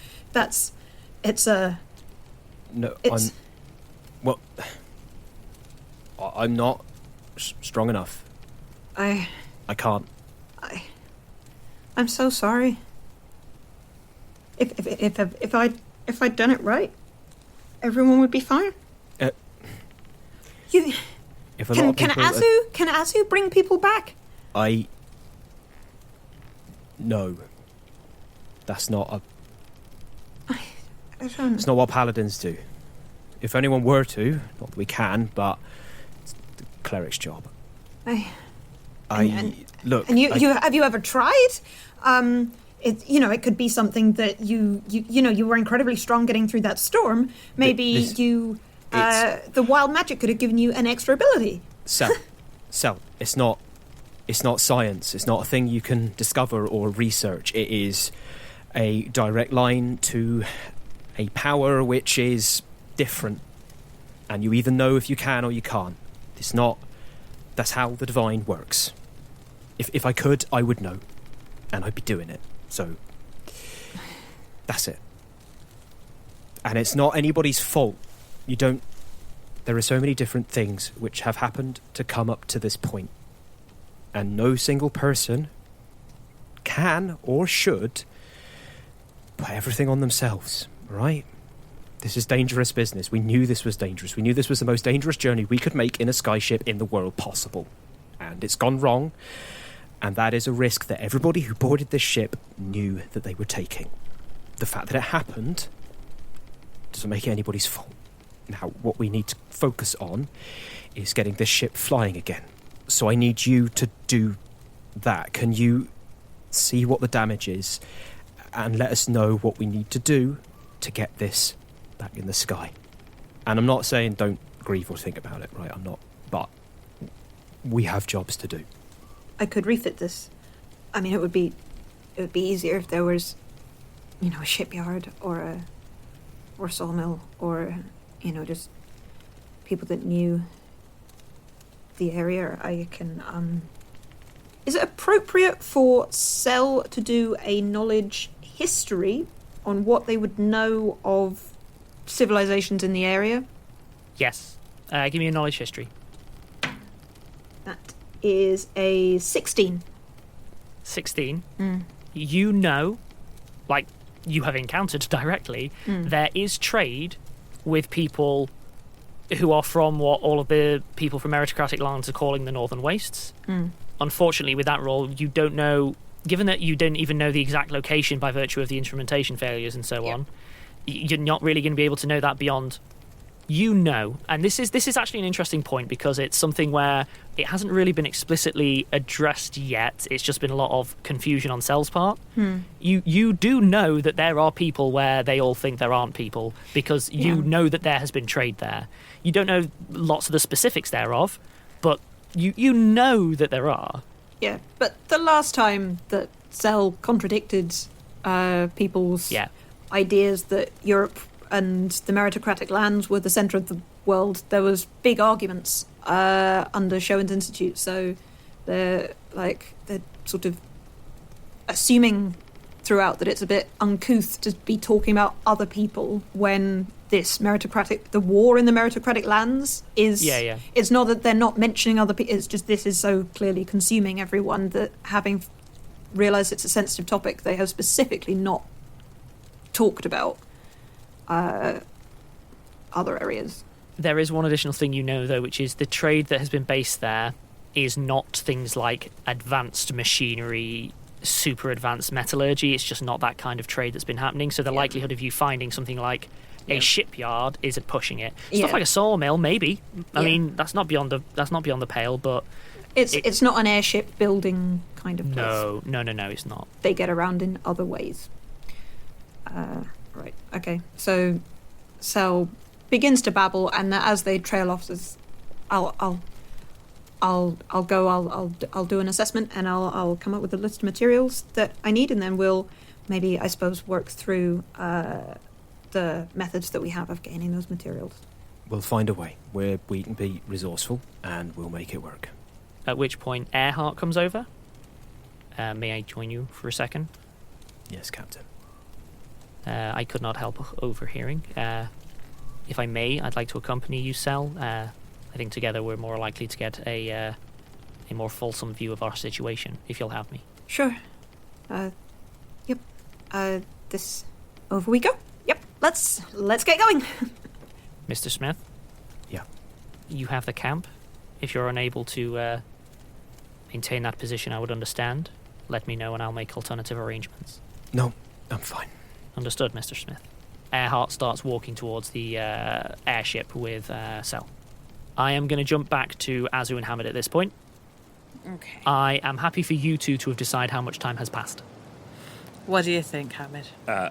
I'm not strong enough. I can't. I'm so sorry. If I'd done it right, everyone would be fine. If a lot of Can people Azu bring people back? No. That's not I don't. it's not what paladins do. If anyone were to, not that we can, but it's the cleric's job. Look. And have you ever tried? It could be something that you were incredibly strong getting through that storm. Maybe the wild magic could have given you an extra ability. Sel, it's not science. It's not a thing you can discover or research. It is a direct line to a power which is different, and you either know if you can or you can't. That's how the divine works. If I could, I would know, and I'd be doing it. So that's it. And it's not anybody's fault. There are so many different things which have happened to come up to this point, and no single person can or should put everything on themselves, right? This is dangerous business. We knew this was dangerous. We knew this was the most dangerous journey we could make in a skyship in the world possible. And it's gone wrong, and that is a risk that everybody who boarded this ship knew that they were taking. The fact that it happened doesn't make it anybody's fault. Now, what we need to focus on is getting this ship flying again. So I need you to do that. Can you see what the damage is and let us know what we need to do to get this back in the sky? And I'm not saying don't grieve or think about it, right? I'm not. But we have jobs to do. I could refit this. I mean, it would be easier if there was, a shipyard or a sawmill or just people that knew the area. I can. Is it appropriate for Cell to do a knowledge history on what they would know of civilizations in the area? Yes. Give me a knowledge history. That is a 16. 16. You know, like you have encountered directly, there is trade with people who are from what all of the people from meritocratic lands are calling the Northern Wastes. Unfortunately, with that role, you don't know, given that you don't even know the exact location by virtue of the instrumentation failures and so on, you're not really going to be able to know that beyond and this is actually an interesting point because it's something where it hasn't really been explicitly addressed yet. It's just been a lot of confusion on Cell's part. You do know that there are people where they all think there aren't people because you know that there has been trade there. You don't know lots of the specifics thereof, but You know that there are. Yeah, but the last time that Cell contradicted people's ideas that Europe and the meritocratic lands were the centre of the world, there was big arguments under Showen's Institute. So they're sort of assuming throughout that it's a bit uncouth to be talking about other people when the war in the meritocratic lands is... Yeah. It's not that they're not mentioning other people, it's just this is so clearly consuming everyone that having realised it's a sensitive topic, they have specifically not talked about other areas. There is one additional thing though, which is the trade that has been based there is not things like advanced machinery, super advanced metallurgy. It's just not that kind of trade that's been happening. So the likelihood of you finding something like a shipyard is pushing it. Stuff like a sawmill, maybe. I mean, that's not beyond the pale, but it's not an airship building kind of place. No, it's not. They get around in other ways. Right. Okay. So Cell begins to babble, and as they trail off, says, I'll do an assessment, and I'll come up with a list of materials that I need, and then we'll maybe, I suppose, work through the methods that we have of gaining those materials. We'll find a way where we can be resourceful, and we'll make it work. At which point Earhart comes over. May I join you for a second? Yes, Captain. I could not help overhearing. If I may, I'd like to accompany you, Cell. I think together we're more likely to get a more fulsome view of our situation, if you'll have me. Sure. Yep. Over we go. Yep. Let's get going. Mr. Smith? Yeah. You have the camp. If you're unable to maintain that position, I would understand. Let me know and I'll make alternative arrangements. No, I'm fine. Understood, Mr. Smith. Earhart starts walking towards the airship with Cell. I am going to jump back to Azu and Hamid at this point. Okay. I am happy for you two to have decided how much time has passed. What do you think, Hamid? A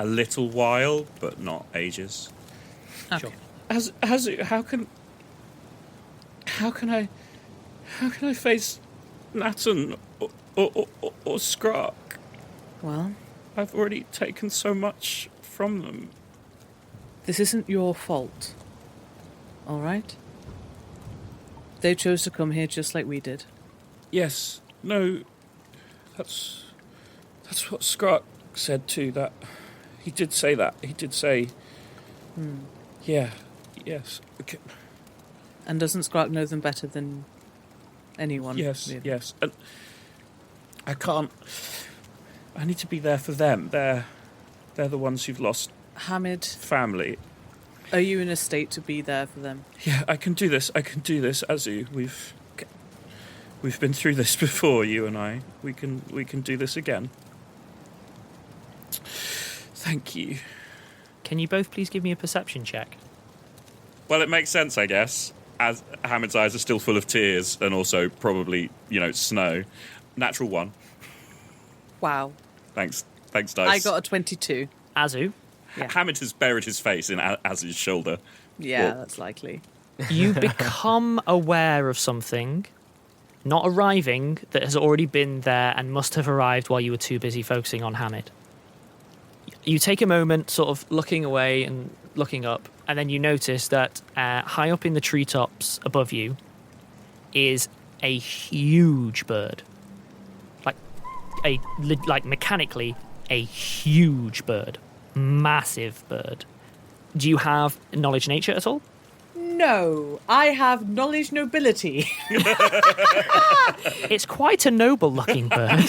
little while, but not ages. Okay. Sure. How can I face Nathan or Skrark? Well, I've already taken so much from them. this isn't your fault. All right? They chose to come here just like we did. Yes. No. That's what Skrark said too. That he did say that. He did say. Yeah. Yes. Okay. And doesn't Skrark know them better than anyone? Yes. Really? Yes. And I can't. I need to be there for them. They're the ones who've lost Hamid, family. are you in a state to be there for them? Yeah, I can do this. Azu. We've been through this before, you and I. We can do this again. Thank you. Can you both please give me a perception check? Well, it makes sense, I guess, as Hamid's eyes are still full of tears and also probably, snow. Natural 1. Wow. Thanks, Dice. I got a 22. Azu, Yeah. Hamid has buried his face in Azu's shoulder. Yeah, Well- that's likely. you become aware of something, not arriving, that has already been there and must have arrived while you were too busy focusing on Hamid. You take a moment sort of looking away and looking up, and then you notice that high up in the treetops above you is a huge bird. Like mechanically, a huge bird. Massive bird. Do you have knowledge nature at all? No, I have knowledge nobility. It's quite a noble looking bird.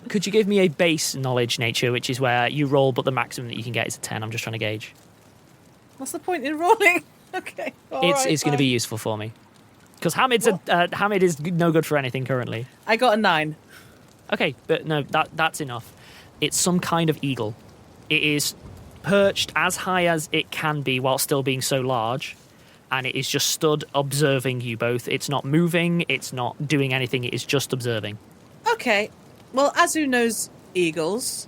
Could you give me a base knowledge nature, which is where you roll but the maximum that you can get is a 10? I'm just trying to gauge. What's the point in rolling? Okay. It's going to be useful for me. Because Hamid is no good for anything currently. I got a 9. Okay, but no, that's enough. It's some kind of eagle. It is perched as high as it can be while still being so large, and it is just stood observing you both. It's not moving, it's not doing anything, it is just observing. Okay. Well, Azu knows eagles.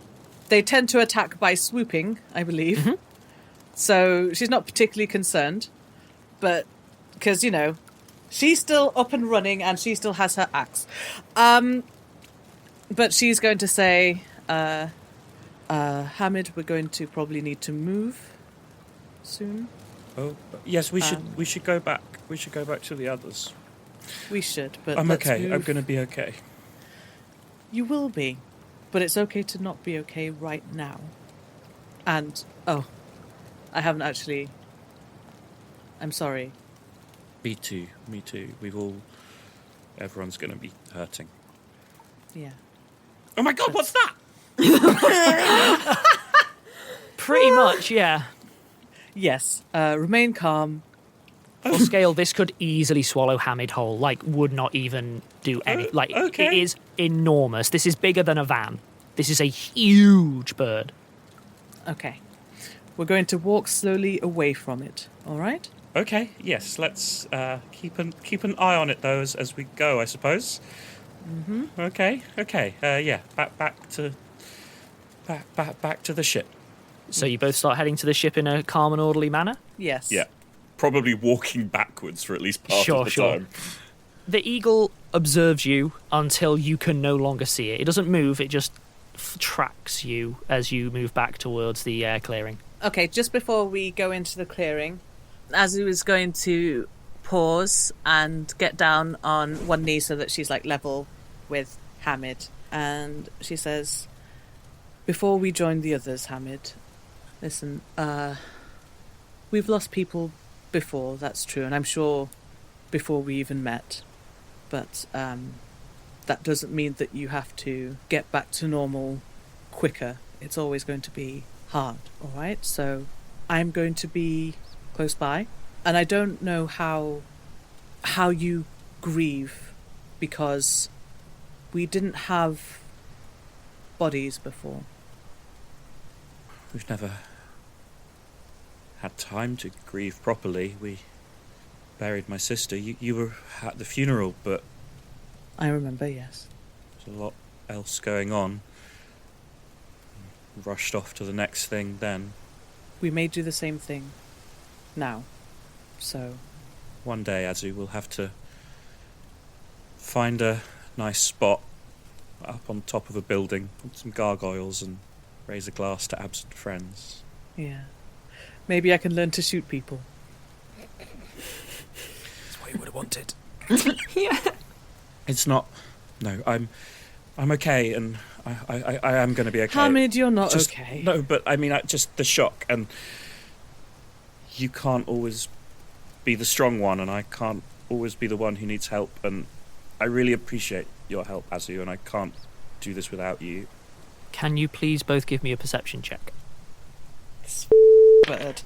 They tend to attack by swooping, I believe. Mm-hmm. So she's not particularly concerned. But, because, She's still up and running, and she still has her axe. But she's going to say, Hamid, we're going to probably need to move soon. Oh, yes, we should go back. We should go back to the others. We should, but I'm okay. move. I'm going to be okay. You will be, but it's okay to not be okay right now. And, I haven't actually... I'm sorry. Me too. Everyone's going to be hurting. Yeah. Oh my god, what's that? Pretty much, yeah. Yes, remain calm. For scale, this could easily swallow Hamid whole. Like, would not even do any... okay. It is enormous. This is bigger than a van. This is a huge bird. Okay. We're going to walk slowly away from it, all right? Okay, yes, let's keep an eye on it, though, as we go, I suppose. Mm-hmm. Okay, yeah, back to the ship. So you both start heading to the ship in a calm and orderly manner? Yes. Yeah, probably walking backwards for at least part of the time. The eagle observes you until you can no longer see it. It doesn't move, it just tracks you as you move back towards the clearing. Okay, just before we go into the clearing, Azu is going to pause and get down on one knee so that she's like level with Hamid. And she says, before we join the others, Hamid, listen, we've lost people before, that's true, and I'm sure before we even met. But that doesn't mean that you have to get back to normal quicker. It's always going to be hard, all right? So I'm going to be close by, and I don't know how you grieve, because we didn't have bodies before. We've never had time to grieve properly. We buried my sister. You were at the funeral, but I remember, yes. there's a lot else going on. Rushed off to the next thing then. We may do the same thing now, so... One day, Azu, we'll have to find a nice spot up on top of a building, put some gargoyles and raise a glass to absent friends. Yeah. Maybe I can learn to shoot people. That's what you would have wanted. Yeah. It's not... No, I'm okay, and I am going to be okay. Hamid, you're not Just- okay. No, but I mean, just the shock, and you can't always be the strong one, and I can't always be the one who needs help, and I really appreciate your help, Azu, and I can't do this without you. Can you please both give me a perception check? Bird.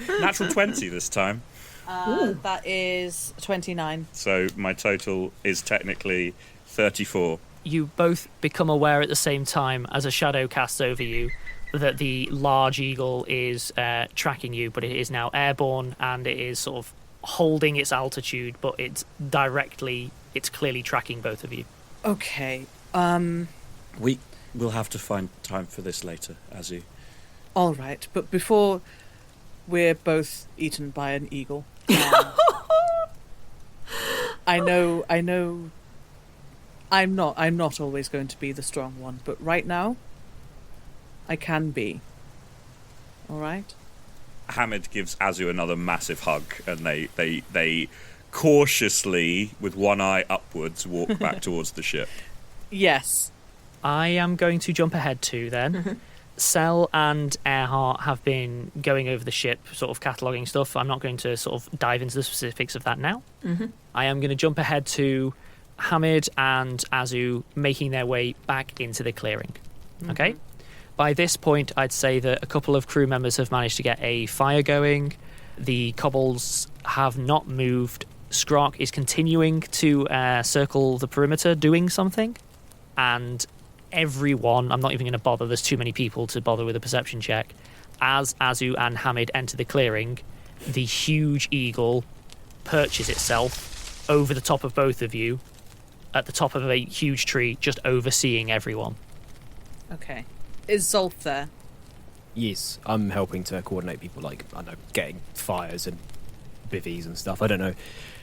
Natural 20 this time, That is 29. so my total is technically 34. You both become aware at the same time as a shadow casts over you that the large eagle is tracking you, but it is now airborne and it is sort of holding its altitude, but it's clearly tracking both of you. Okay. We will have to find time for this later, Azu. All right, but before we're both eaten by an eagle, I know. I'm not always going to be the strong one, but right now, I can be. All right. Hamid gives Azu another massive hug, and they cautiously, with one eye upwards, walk back towards the ship. Yes. I am going to jump ahead too then. Sel and Earhart have been going over the ship, sort of cataloguing stuff. I'm not going to sort of dive into the specifics of that now. Mm-hmm. I am going to jump ahead to Hamid and Azu making their way back into the clearing. Okay? By this point, I'd say that a couple of crew members have managed to get a fire going. The kobolds have not moved. Skrark is continuing to circle the perimeter, doing something. And everyone, I'm not even going to bother, there's too many people to bother with a perception check. As Azu and Hamid enter the clearing, the huge eagle perches itself over the top of both of you, at the top of a huge tree, just overseeing everyone. Okay. Is Zolf there? Yes, I'm helping to coordinate people, like, I don't know, getting fires and bivvies and stuff. I don't know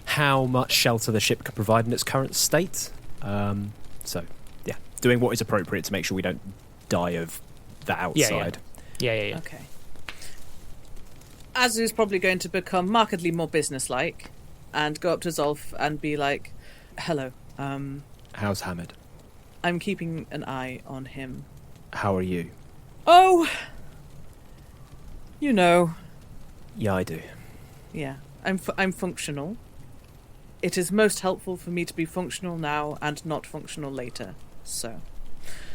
how much shelter the ship could provide in its current state. So, yeah, doing what is appropriate to make sure we don't die of the outside. Yeah. Okay. Azu's probably going to become markedly more businesslike and go up to Zolf and be like, hello, How's Hamid? I'm keeping an eye on him. How are you? Oh, you know. Yeah, I do. Yeah, I'm functional. It is most helpful for me to be functional now and not functional later, so.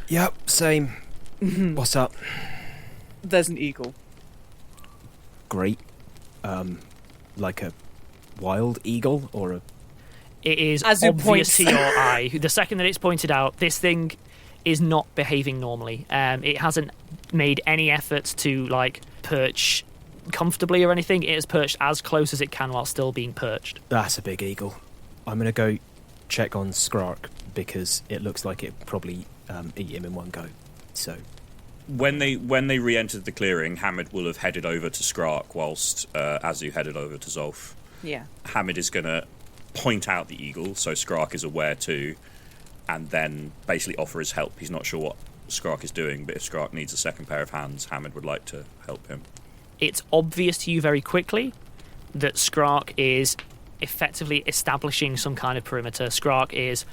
Yep, same. What's up? There's an eagle. Great. Like a wild eagle or a... It is Azu obvious points. to your eye. The second that it's pointed out, this thing is not behaving normally. It hasn't made any efforts to, like, perch comfortably or anything. It has perched as close as it can while still being perched. That's a big eagle. I'm going to go check on Skrark because it looks like it probably eat him in one go. So... When they re-entered the clearing, Hamid will have headed over to Skrark whilst Azu headed over to Zolf. Yeah. Hamid is going to point out the eagle, so Skrark is aware too, and then basically offer his help. He's not sure what Skrark is doing, but if Skrark needs a second pair of hands, Hamid would like to help him. It's obvious to you very quickly that Skrark is effectively establishing some kind of perimeter. Skrark is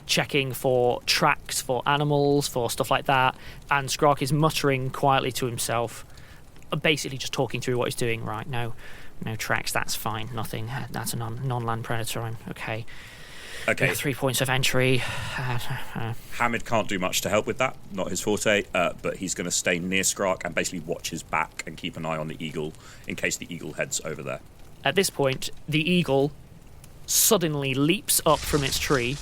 checking for tracks, for animals, for stuff like that, and Skrark is muttering quietly to himself, basically just talking through what he's doing. Right, no tracks, that's fine, nothing, that's a non-land predator, I'm okay. Okay. 3 points of entry. Hamid can't do much to help with that, not his forte, but he's going to stay near Skrark and basically watch his back and keep an eye on the eagle in case the eagle heads over there. At this point, the eagle suddenly leaps up from its tree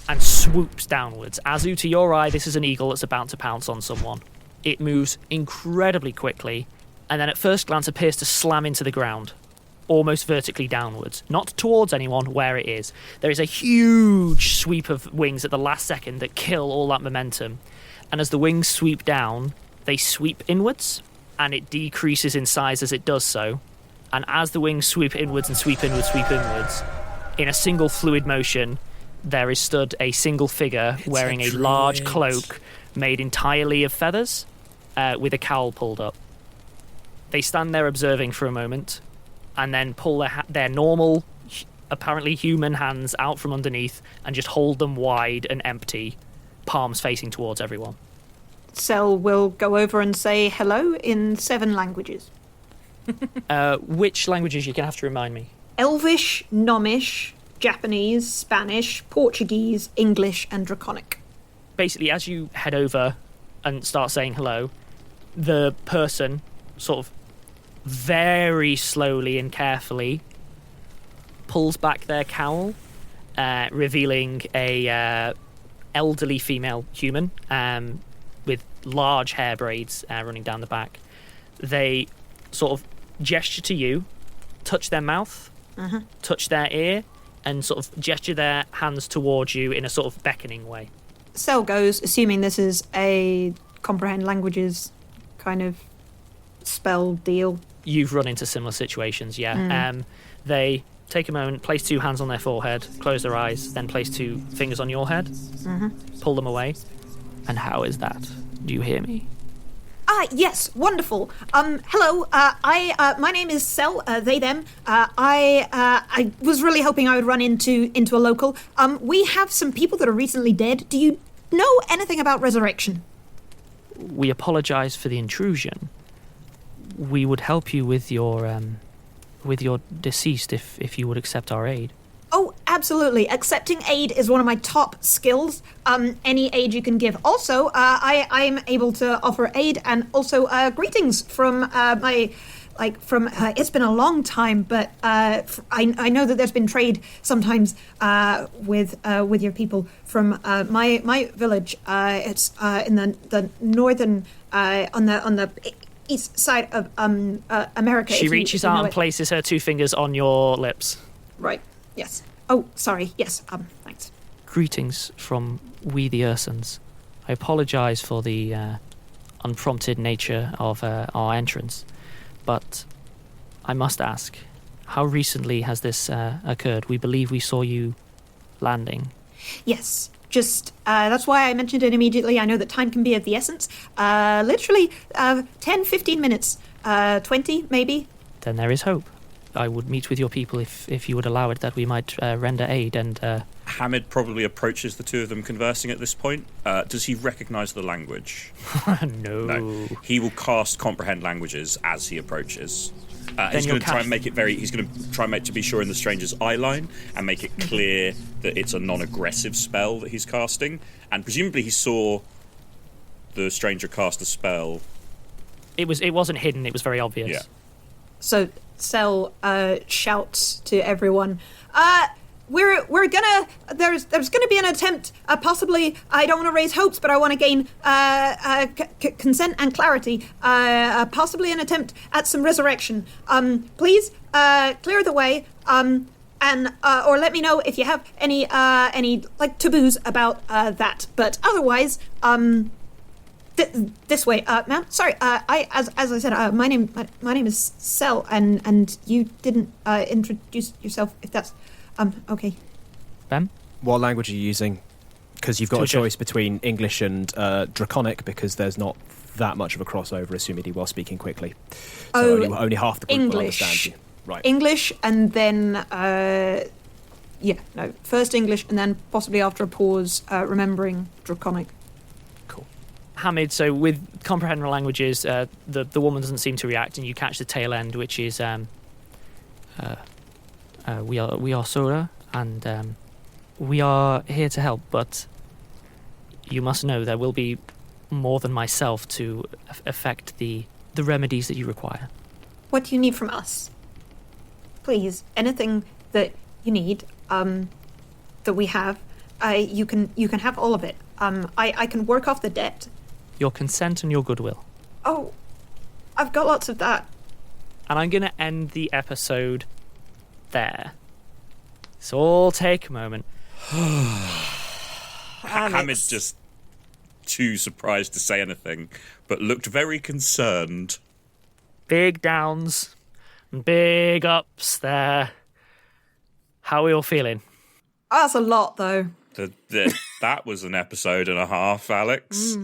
and swoops downwards. Azu, to your eye, this is an eagle that's about to pounce on someone. It moves incredibly quickly, and then at first glance appears to slam into the ground, almost vertically downwards. Not towards anyone, where it is. There is a huge sweep of wings at the last second that kill all that momentum, and as the wings sweep down, they sweep inwards, and it decreases in size as it does so, and as the wings sweep inwards and sweep inwards, in a single fluid motion, there is stood a single figure wearing a large cloak made entirely of feathers, with a cowl pulled up. They stand there observing for a moment, and then pull their normal, apparently human hands out from underneath and just hold them wide and empty, palms facing towards everyone. Sel will go over and say hello in 7 languages. Which languages? You're going to have to remind me. Elvish, Gnomish, Japanese, Spanish, Portuguese, English, and Draconic. Basically, as you head over and start saying hello, the person sort of very slowly and carefully pulls back their cowl, revealing a elderly female human with large hair braids running down the back. They sort of gesture to you, touch their mouth, touch their ear, and sort of gesture their hands towards you in a sort of beckoning way. Sel goes, assuming this is a comprehend languages kind of spell deal. You've run into similar situations, yeah. They take a moment, place 2 hands on their forehead, close their eyes, then place 2 fingers on your head, pull them away. And how is that? Do you hear me? Yes, wonderful. Hello, my name is Sel, they, them. I was really hoping I would run into a local. We have some people that are recently dead. Do you know anything about resurrection? We apologise for the intrusion. We would help you with your deceased if you would accept our aid. Oh, absolutely. Accepting aid is one of my top skills. Any aid you can give. Also, I'm able to offer aid and also greetings from it's been a long time, but I know that there's been trade sometimes with your people from my village. It's in the northern on the east side of America. She reaches out and places her 2 fingers on your lips. Right. Yes. Oh, sorry. Yes. Thanks. Greetings from we the Ursons. I apologise for the unprompted nature of our entrance, but I must ask, how recently has this occurred? We believe we saw you landing. Yes, just that's why I mentioned it immediately. I know that time can be of the essence. Literally 10, 15 minutes, 20 maybe. Then there is hope. I would meet with your people if you would allow it, that we might render aid. And Hamid probably approaches the two of them conversing at this point. Does he recognise the language? No. He will cast comprehend languages as he approaches. He's going to try and make it He's going to try and make to be sure in the stranger's eye line and make it clear that it's a non-aggressive spell that he's casting. And presumably he saw the stranger cast a spell. It wasn't hidden. It was very obvious. Yeah. So Sel shouts to everyone, we're gonna, there's gonna be an attempt, possibly, I don't want to raise hopes, but I want to gain consent and clarity, possibly an attempt at some resurrection. Please clear the way, and or let me know if you have any like taboos about that. But otherwise, this way, ma'am. Sorry, as I said, my name is Sel, and you didn't introduce yourself. If that's okay. Ben, what language are you using? Because you've got Georgia. a choice between English and Draconic, because there's not that much of a crossover, assumedly, while speaking quickly. So only half the group will English. understand you. Right. English, and then first English, and then possibly after a pause, remembering Draconic. Hamid, so with comprehend languages, the woman doesn't seem to react, and you catch the tail end, which is we are Sora, and we are here to help, but you must know there will be more than myself to affect the remedies that you require. What do you need from us? Please, anything that you need, that we have, you can have all of it. I can work off the debt. Your consent and your goodwill. Oh, I've got lots of that. And I'm going to end the episode there. So all take a moment. Hamid's just too surprised to say anything, but looked very concerned. Big downs and big ups there. How are we all feeling? Oh, that's a lot, though. That was an episode and a half, Alex.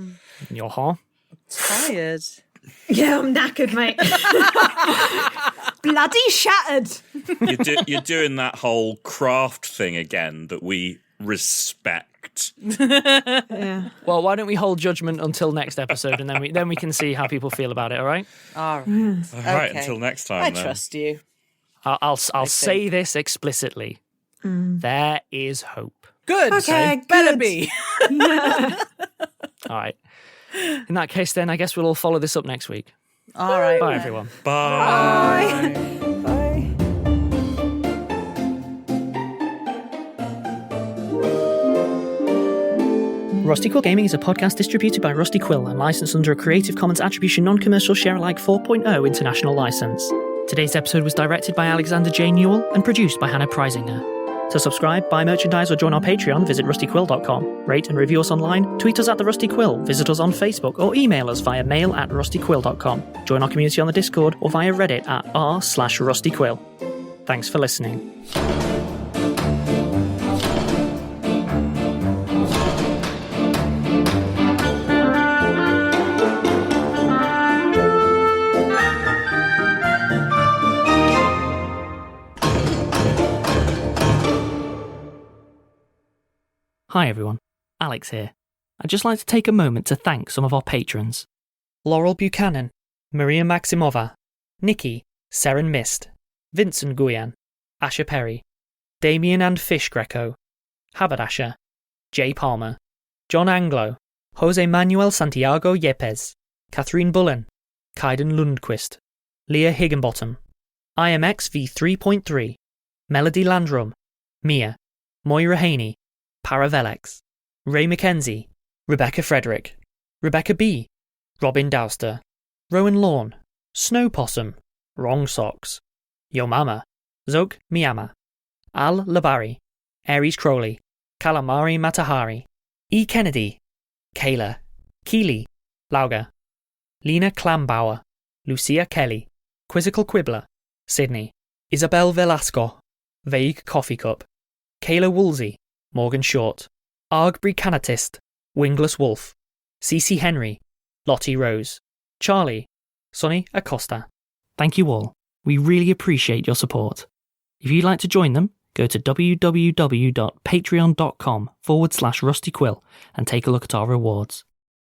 Your huh? Tired. Yeah, I'm knackered, mate. Bloody shattered. You're doing that whole craft thing again that we respect. Yeah. Well, why don't we hold judgment until next episode, and then we can see how people feel about it. All right? All right. All right, Okay. until next time. I then. trust you. I'll say this explicitly. There is hope. Good. Okay, Better good. be. All right. In that case, then I guess we'll all follow this up next week. All right. Bye, everyone. Bye. Bye. Rusty Quill Gaming is a podcast distributed by Rusty Quill and licensed under a Creative Commons Attribution Non-Commercial Share-alike 4.0 international license. Today's episode was directed by Alexander J. Newell and produced by Hannah Preisinger. To subscribe, buy merchandise, or join our Patreon, visit rustyquill.com. Rate and review us online, tweet us at The Rusty Quill, visit us on Facebook, or email us via mail@rustyquill.com. Join our community on the Discord or via Reddit at r/rustyquill. Thanks for listening. Hi everyone, Alex here. I'd just like to take a moment to thank some of our patrons. Laurel Buchanan, Maria Maksimova, Nikki, Seren Mist, Vincent Nguyen, Asha Perry, DamienandFishGreco, Haberdasher, Jay Palmer, John Anglo, Jose Manuel Santiago Yepes, Katherine Bullen, Kyden Lundquist, Leah Higginbotham, IMX V3.3, Melody Landrum, Mia, Moira Haney, Paravellex, Ray McKenzie, Rebekka Frederick, Rebekka B, Robin Dauster, Rowan Lawn, Snow Possum, Wrong Socks, Yo Mama, Zog Miyama, Al Labari, Aries Crowley, Calamari Matahari, E. Kennedy, Kayla, Keeley, Lauga, Lena Klambauer, Lucia Kelly, Quizzical Quibbler, Sydney, Isabel Velasco, Vague Coffee Cup, Kayla Woolsey, Morgan Short, Arg Bricanatist, Wingless Wolf, CC Henry, Lottie Rose, Charlie, Sonny Acosta. Thank you all. We really appreciate your support. If you'd like to join them, go to www.patreon.com/RustyQuill and take a look at our rewards.